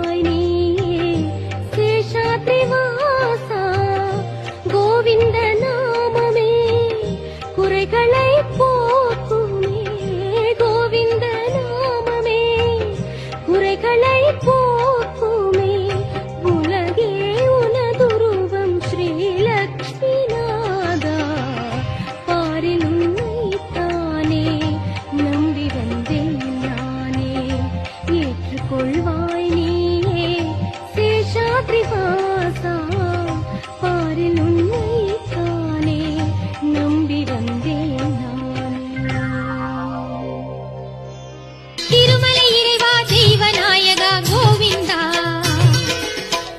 கொள்வாய் நீயே சேஷாத்ரிவாசா கோவிந்த நாமமே குறைகளை போக்குமே கோவிந்த நாமமே குறைகளை போக்குமே உலகே உனதுருவம் ஸ்ரீலக்ஷ்மி நாதா பாரில் உன்னைத்தானே நம்பி வந்தேன் நானே ஏற்றுக்கொள்வாய் நீயே சேஷாத்ரிவாசா பாரில் உன்னைத்தானே நம்பி வந்தேன் நானே திருமலை இறைவா தெய்வநாயகா கோவிந்தா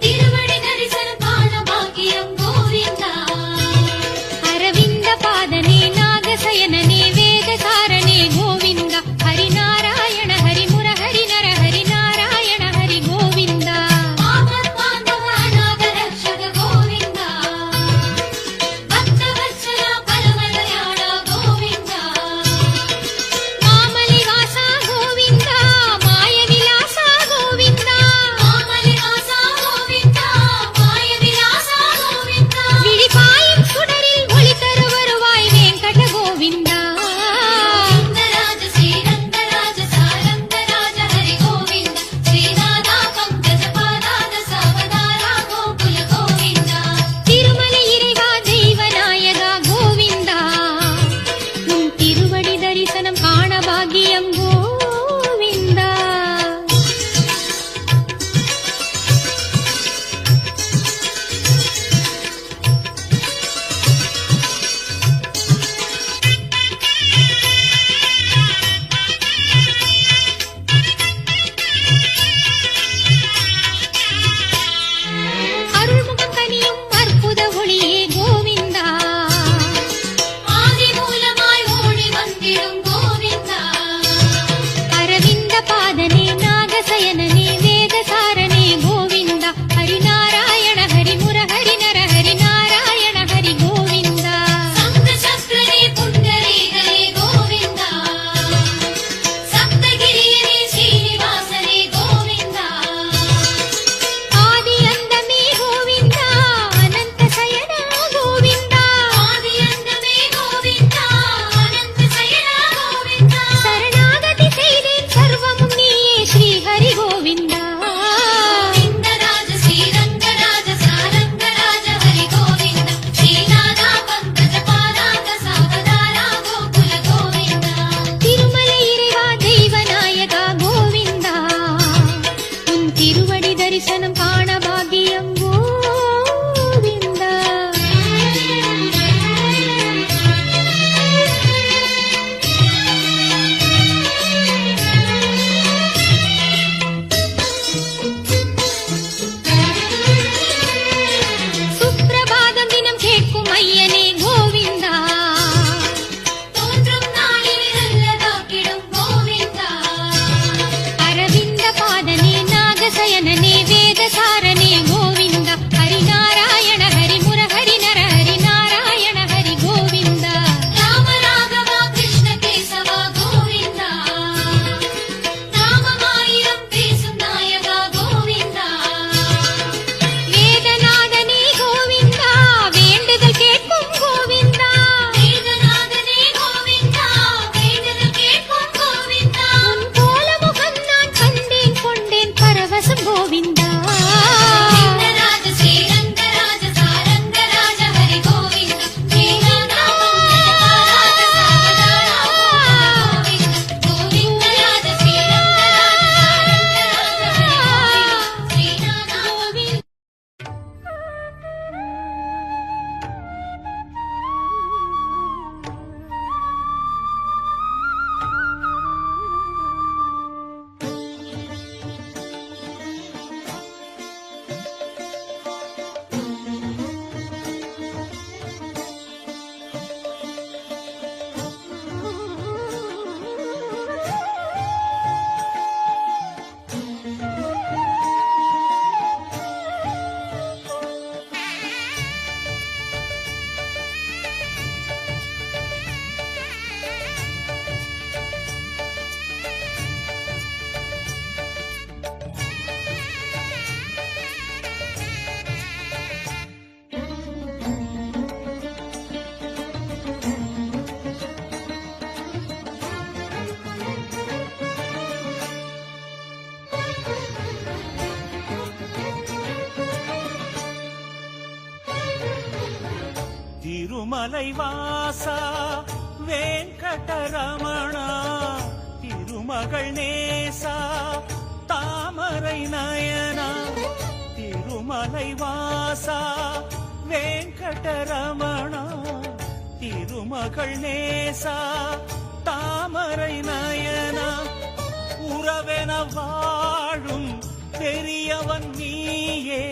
திருவடி தரிசனம் காண பாக்கியம் கோவிந்தா அரவிந்த பாதனே நாகசயனனே வேதசாரணே கோவிந்தா ஹரிநாராயண ஹரி முரஹரி நர ஹரி நாராயண ஹரி கோவிந்தா ஆபத்பாந்தவ நாகரக்ஷக கோவிந்தா பக்தவத்சல பரமதயாள கோவிந்தா மாமலை வாசா கோவிந்தா மாய விலாசா கோவிந்தா மாமலை வாசா கோவிந்தா மாய விலாசா கோவிந்தா விழிபாயும் சுடரில் ஒளி தரு வருவாய் வெங்கட கோவிந்தா ரங்கராஜ ஸ்ரீரங்கராஜ சாரங்கராஜ ஹரி கோவிந்தா ஸ்ரீநாதா பங்கஜ பாதாத சாவதாரா கோகுல கோவிந்தா திருமலை இறைவா தெய்வநாயகா கோவிந்தா உன் திருவடி தரிசனம் காண பாக்கியம் கோவிந்தா அருள்முகம் கனியும் அற்புத ஒளியே கோவிந்தா ஆதி மூலமாய் ஓடி வந்திடும் கோவிந்தா அரவிந்த பாதனே நாகசயனனே வேதசாரணே கோவிந்தா ஹரிநாராயண ஹரி முரஹரி நர ஹரி நாராயண ஹரி கோவிந்தா சங்க சக்கரனே புண்டரீகனே கோவிந்தா சப்தகிரியனே ஸ்ரீனிவாசனே கோவிந்தா ஆதி அந்தமே கோவிந்தா அனந்த சயனா கோவிந்தா ஆதி அந்தமே கோவிந்தா அனந்த சயனா கோவிந்தா சரணாகதி செய்தேன் சர்வமும் நீயே ஸ்ரீ ஹரி கோவிந்தா கோவிந்தராஜ ஸ்ரீரங்கராஜ சாரங்கராஜ ஹரி கோவிந்தா ஸ்ரீநாதா பங்கஜ பாதாத சாவதாரா கோகுல கோவிந்தா திருமலை இறைவா தெய்வநாயகா கோவிந்தா உன் திருவடி தரிசனம் காண பாக்கியம் கோவிந்தா சுப்ரபாதம் தினம் கேட்கும் ஐயனே கோவிந்தா தோன்றும் நாளில் நல்லதாக்கிடும் கோவிந்தா அரவிந்த பாதனே நாகசயனனே வேதசாரணே திருமலை வாசா வெங்கடரமணா திருமகள் நேசா தாமரை நயனா திருமலை வாசா வெங்கடரமணா திருமகள் நேசா தாமரை நயனா உறவென வாழும் பெரியவன் நீயே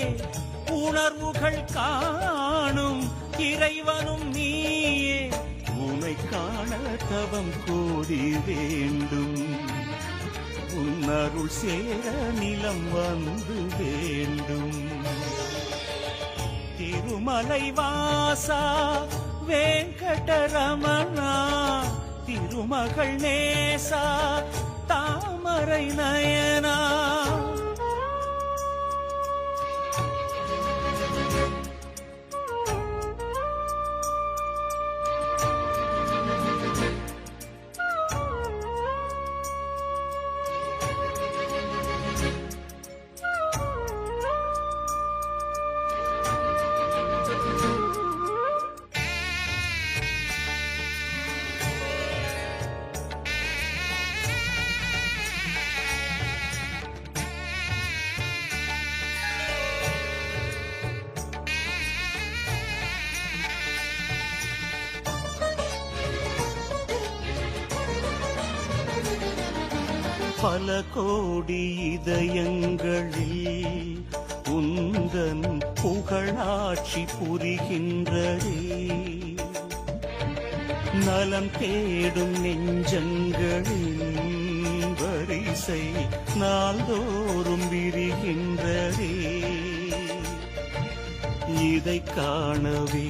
உணர்வுகள் காணும் இறைவனும் நீயே உனை காண தவம் கோடி வேண்டும் உன்னருள் சேர நிலம் வந்து வேண்டும் திருமலை வாசா வெங்கடரமணா திருமகள் நேசா தாமரை நயனா பல கோடி இதயங்களில் உந்தன் புகழாட்சி புரிகின்றதே நலம் தேடும் நெஞ்சங்களின் வரிசை நாள்தோறும் விரிகின்றதே இதை காணவே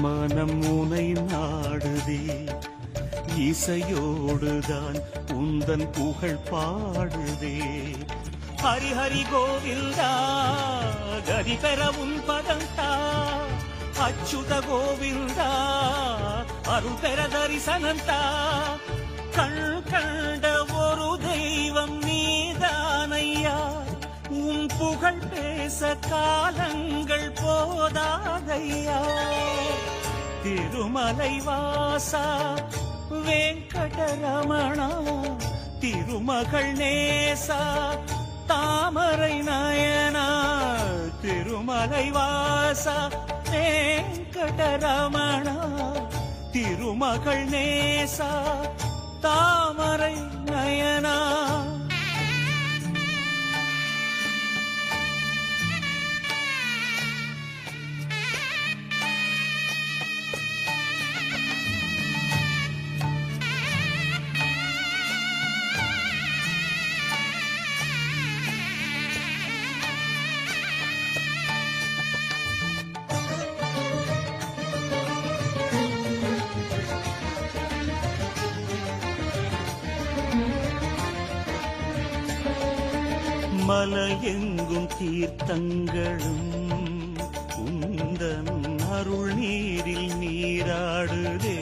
மனம் உனை நாடுதே இசையோடுதான் உந்தன் புகழ் பாடுதே ஹரி ஹரி கோவிந்தா கதி பெற உன் பதந்தா அச்சுத கோவிந்தா அருள் பெற தரிசனந்தா கண் கண்ட ஒரு தெய்வம் நீதானையா உன் புகழ் பேச காலங்கள் போதாதையா திருமலை வாசா வெங்கடரமணா திருமகள் நேசா தாமரை நயனா திருமலை வாசா வெங்கடரமணா திருமகள் நேசா தாமரை நயனா மலையெங்கும் தீர்த்தங்களும் உந்தன் அருள் நீரில் நீராடுதே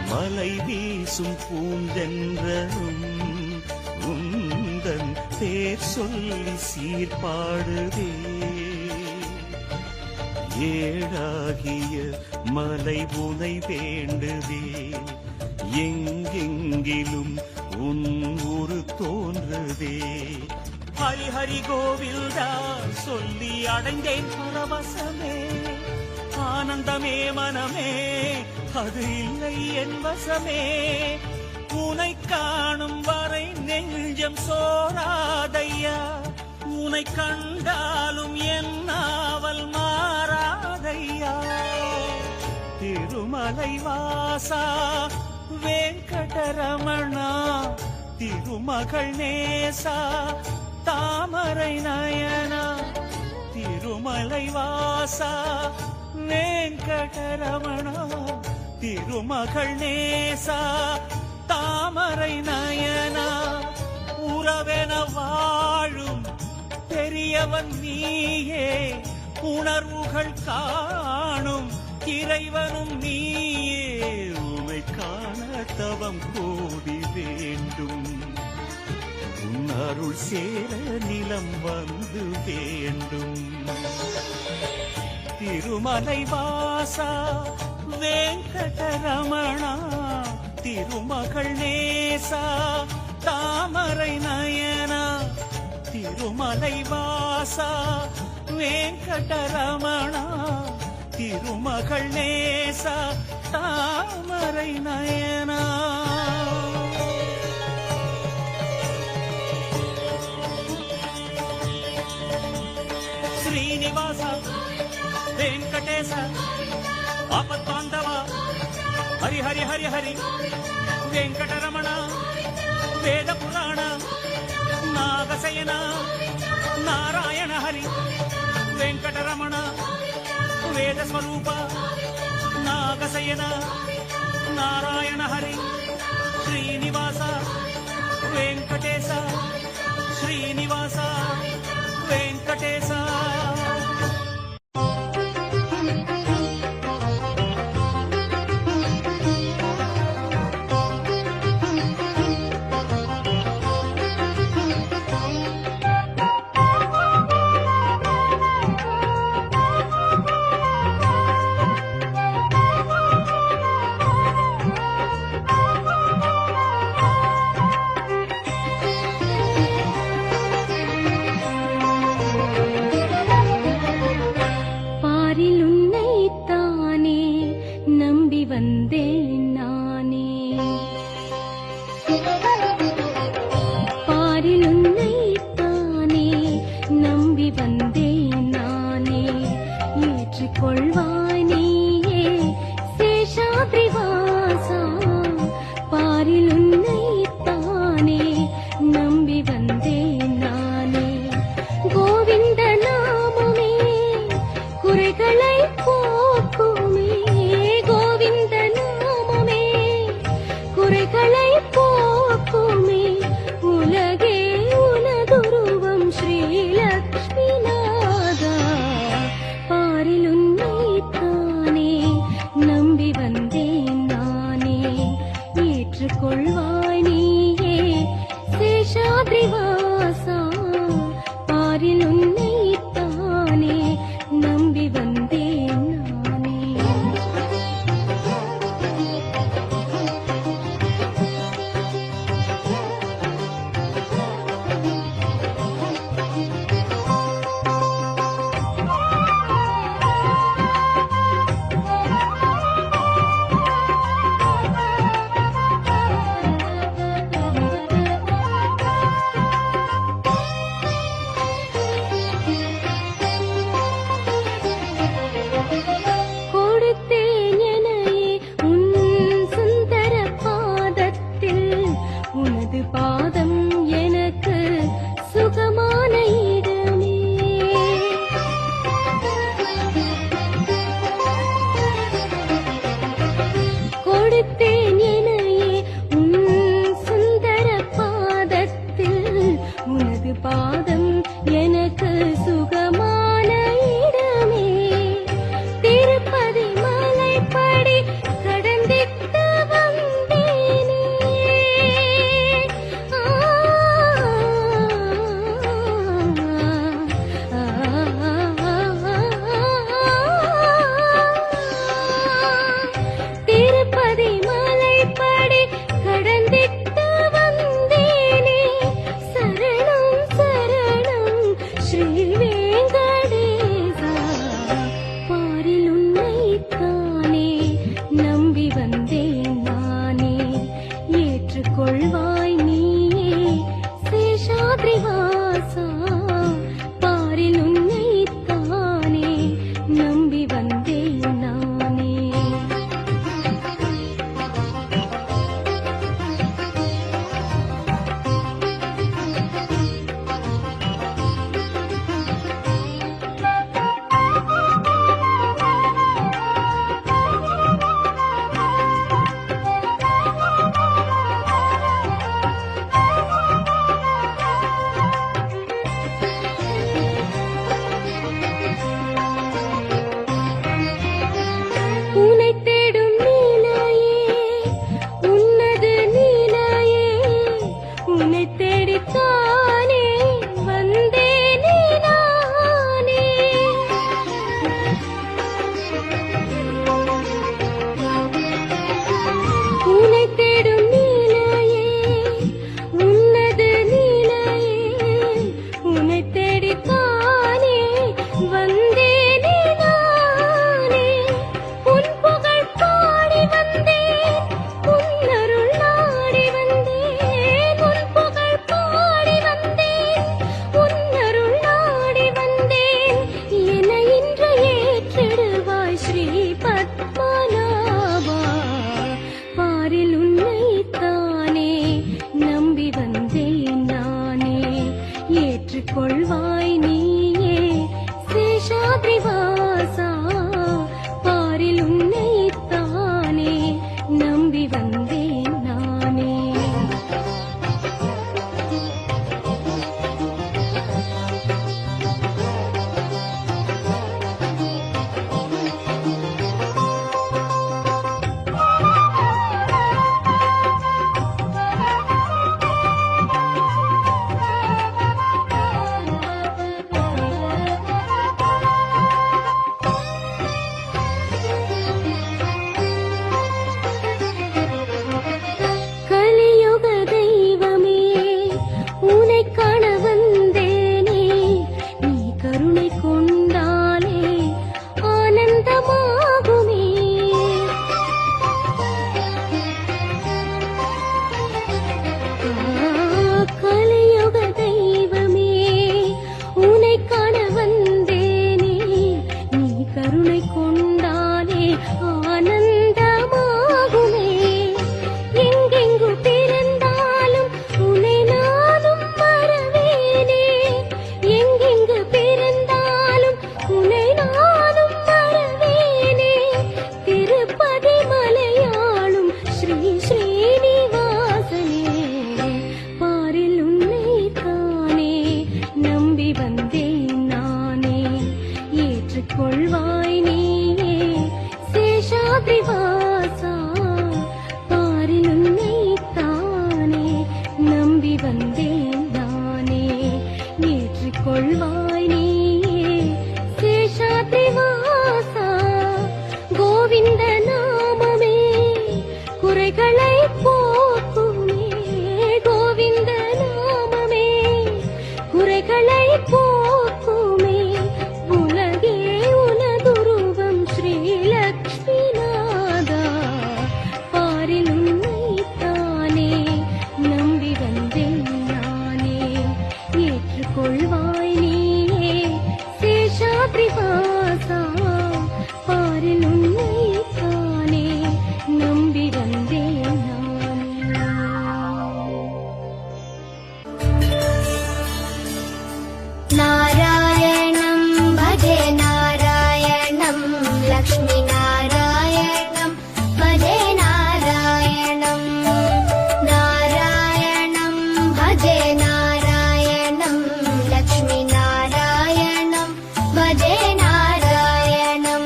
மலை வீசும் பூந்தென்றலும் உந்தன் பேர் சொல்லி சீர்பாடுதே ஏழாகிய மலை உனை வேண்டுதே எங்கெங்கிலும் உன் ஒரு தோன்றுதே ஹரி ஹரி கோவிந்தா சொல்லி அடைந்தேன் பரவசமே ஆனந்தமே மனமே அது இல்லை என் வசமே உனை காணும் வரை நெஞ்சம் சோராதையா உனை கண்டாலும் என் நாவல் மாறாதையா திருமலை வாசா வெங்கடரமணா திருமகள் நேசா தாமரை நயனா திருமலை வாசா வெங்கடரமணா திருமகள் நேசா தாமரை நயனா உறவென வாழும் பெரியவன் நீயே உணர்வுகள் காணும் இறைவனும் நீயே உமை காண தவம் கோடி வேண்டும் உன் அருள் சேர நிலம் வந்து வேண்டும் திருமலை வாசா வெங்கடரமணா திருமகள் நேசா தாமரை நயனா திருமலை வாசா வெங்கடரமணா திருமகள் நேசா தாமரை நயனா శ్రీనివాస వెంకటేశ ఆపద్బాంధవ హరి హరి హరి హరి వెంకటరమణ వేద పురాణ నాగశయన నారాయణ హరి వెంకటరమణ వేద స్వరూప నాగశయన నారాయణ హరి శ్రీనివాస వెంకటేశ శ్రీనివాస వెంకటేశ ஏற்றுக்கொள்வாய் நீயே சேஷாத்ரிவாசா பாரில் உன்னைத்தானே நம்பி வந்தேன் நானே. கலியுக தெய்வமே உனை காண வந்தேனே நீ கருணை கொண்டாலே ஆனந்தமாகுமே. கலியுக தெய்வமே உனை காண வந்தேனே நீ கருணை கொண்டாலே ஆனந்தமாகுமே. எங்கெங்கு பிறந்தாலும் உன்னை நானும் மறவேனே எங்கெங்கு பிறந்தாலும் உன்னை நானும் மறவேனே. திருப்பதி மலையாளும் ஸ்ரீ ஸ்ரீனிவாசனே பாரில் உன்னைத்தானே நம்பி வந்தேன் நானே. ஏற்றுக்கொள்வாய் நீயே சேஷாத்ரிவாசா பாரில் உன்னைத்தானே நம்பி வந்தேன் நானே. ஏற்றுக்கொள்வாய் நீயே சேஷாத்ரிவாசா. கோவிந்த நாமமே குறைகளை போக்குமே கோவிந்த நாமமே குறைகளை போக்குமே. உலகே உனதுருவம் ஸ்ரீலக்ஷ்மிநாதா பாரில் உன்னைத்தானே நம்பி வந்தேன் நானே. ஏற்றுக்கொள்வாய் நீயே சேஷாத்ரிவாசா பாரில் உன்னைத்தானே நம்பி வந்தேன் நானே. नारायणं भजे नारायणं लक्ष्मीनारायणं भजे नारायणं. नारायणं भजे नारायणं लक्ष्मीनारायणं भजे नारायणं.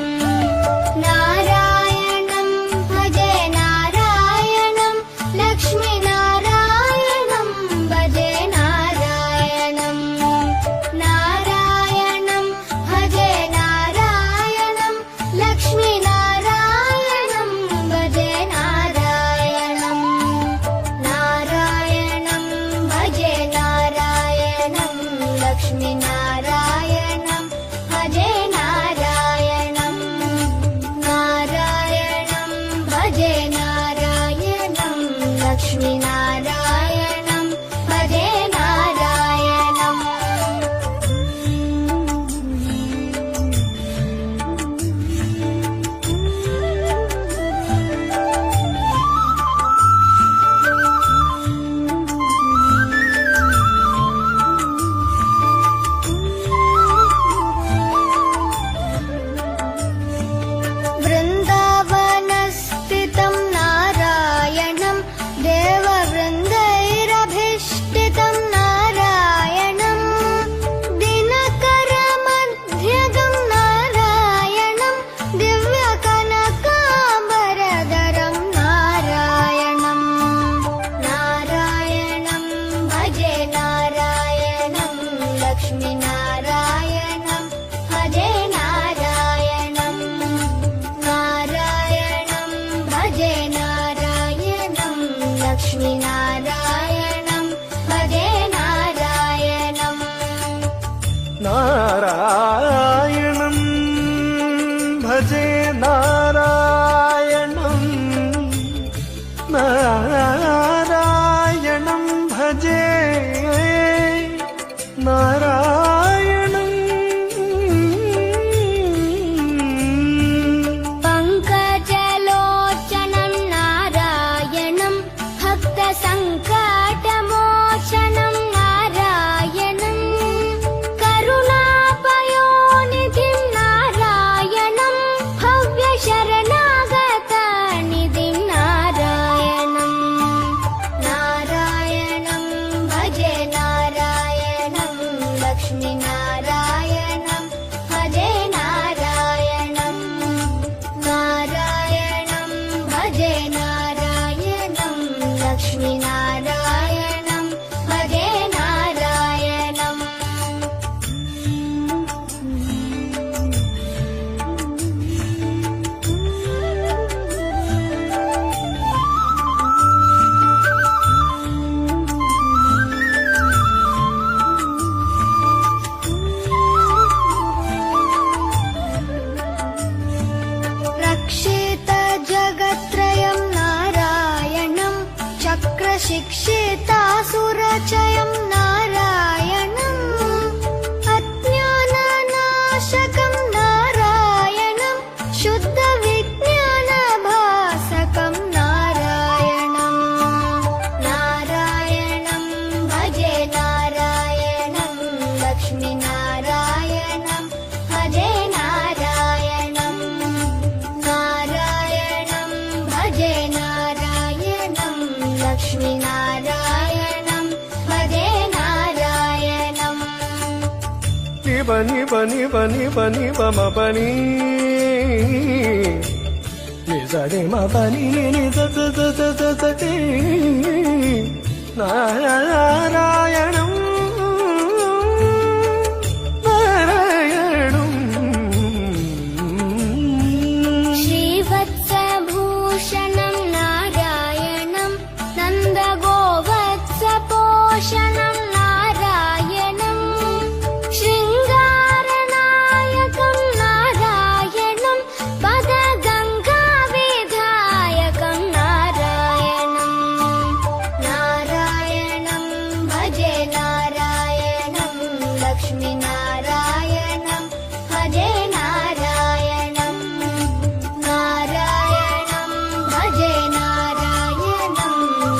नारायणं भजे नारायणं लक्ष्मीनारायणं भजे नारायणं. नारायणं भजे नारायणं लक्ष्मीनारायणं भजे नारायणं. नारायणं भजे नारायणं लक्ष्मीनारायणं भजे नारायणं. नारायणं भजे नारायणं लक्ष्मीनारायणं भजे नारायणं. वृन्दावनस्थितं नारायणं देववृन्दैरभीष्टितं नारायणं. दिनकरमध्यगं नारायणं दिव्यकनकाम्बरधरं नारायणं. नारायणं भजे नारायणं लक्ष्मीनारायणं भजे नारायणं. नारायणं भजे नारायणं लक्ष्मीनारायणं भजे नारायणं. नारायणं भजे नारायणं नारायणं भजे नारायणं. पङ्कजलोचनं नारायणं भक्तसङ्कटमोचनं नारायणं. नारायणं भजे नारायणं नारायणं भजे नारायणं लक्ष्मीनारायणं भजे नारायणम् रक्षेत जगत्त्रयं नारायणं चक्रशिक्षितासुरचयं नारायणम् अज्ञाननाशकं नारायणं शुद्धविज्ञानभासकं नारायणम् नारायणं भजे नारायणं लक्ष्मीनारायणं भजे नारायणम् नारायणं भजे नारायणं लक्ष्मीनारायणं भजे नारायणम् బని బని బని బని బమ బని నిజని మ బని ని జ జ జ జ జ జ టి నారాయణం నారాయణం श्रीवत्सभूषणं नारायणं नन्दगोवत्सपोषणं नारायणं शृङ्गारनायकं नारायणं पदगङ्गाविधायकं नारायणं नारायणं भजे नारायणं लक्ष्मीनारायणं भजे नारायणं नारायणं भजे नारायणं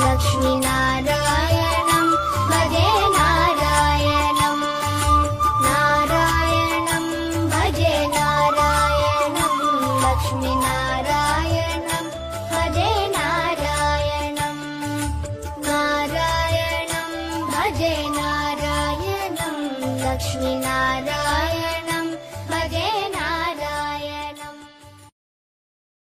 लक्ष्मीनारायणं भजे नारायणं नारायणं भजे नारायणं लक्ष्मीनारायणं भजे नारायणं नारायणं भजे नारायणं लक्ष्मीनारायणं